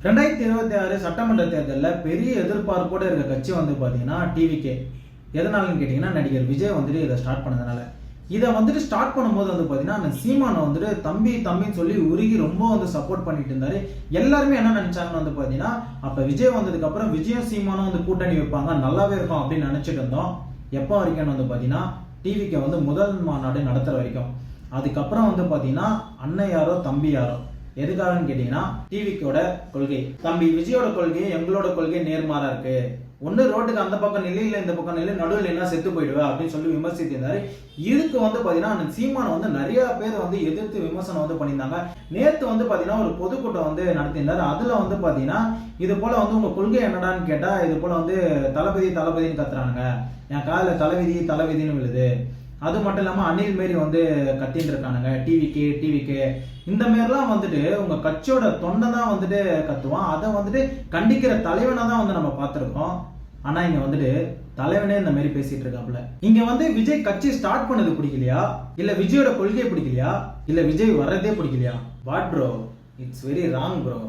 2026 சட்டமன்ற தேர்தலில் பெரிய எதிர்பார்ப்போடு இருக்க கட்சி வந்து பார்த்தீங்கன்னா டிவிகே. எதனாலன்னு கேட்டிங்கன்னா நடிகர் விஜய் வந்துட்டு இதை ஸ்டார்ட் பண்ணதுனால. இதை வந்துட்டு ஸ்டார்ட் பண்ணும்போது வந்து பார்த்தீங்கன்னா அந்த சீமானை வந்துட்டு தம்பி தம்பின்னு சொல்லி உருகி ரொம்ப வந்து சப்போர்ட் பண்ணிட்டு இருந்தாரு. எல்லாருமே என்ன நினைச்சாங்கன்னு வந்து பார்த்தீங்கன்னா அப்போ விஜய் வந்ததுக்கு அப்புறம் விஜயும் சீமானும் வந்து கூட்டணி வைப்பாங்க, நல்லாவே இருக்கும் அப்படின்னு நினைச்சிட்டு இருந்தோம். எப்போ வரைக்கும் வந்து பார்த்தீங்கன்னா டிவிகே வந்து முதல் மாநாடு நடத்துற வரைக்கும். அதுக்கப்புறம் வந்து பார்த்தீங்கன்னா அண்ணன் யாரோ தம்பி யாரோ. எதுக்காகன்னு கேட்டீங்கன்னா டிவிக்கோட கொள்கை, தம்பி விஜயோட கொள்கை எங்களோட கொள்கை நேர்மாறா இருக்கு, ஒன்னு ரோட்டுக்கு அந்த பக்கம் நிலை இல்ல இந்த பக்கம் நிலை, நடுவில் என்ன செத்து போயிடுவா அப்படின்னு சொல்லி விமர்சித்திருந்தாரு. இதுக்கு வந்து பாத்தீங்கன்னா அந்த சீமான் வந்து நிறைய பேர் வந்து எதிர்த்து விமர்சனம் வந்து பண்ணியிருந்தாங்க. நேத்து வந்து பாத்தீங்கன்னா ஒரு பொதுக்கூட்டம் வந்து நடத்தியிருந்தாரு. அதுல வந்து பாத்தீங்கன்னா இது போல வந்து உங்க கொள்கை என்னடான்னு கேட்டா இது போல வந்து தளபதி தளபதினு கத்துறானுங்க, என் கால தளபதி தளபதினு விழுது, அது மட்டும் இல்லாம அணில் மாரி வந்து கத்தின்னு இருக்கானுங்க, டிவிக்கே இந்த மாரிலாம் வந்துட்டு உங்க கட்சியோட தொண்டை தான் வந்துட்டு கத்துவான். அதை வந்துட்டு கண்டிக்கிற தலைவனை தான் வந்து நம்ம பார்த்திருக்கோம். ஆனா இங்க வந்துட்டு தலைவனே இந்த மாதிரி பேசிட்டு இருக்காப்ல. இங்க வந்து விஜய் கட்சி ஸ்டார்ட் பண்ணது பிடிக்கலையா, இல்ல விஜயோட கொள்கை பிடிக்கலையா, இல்ல விஜய் வர்றதே பிடிக்கலையா? What bro, it's very wrong bro.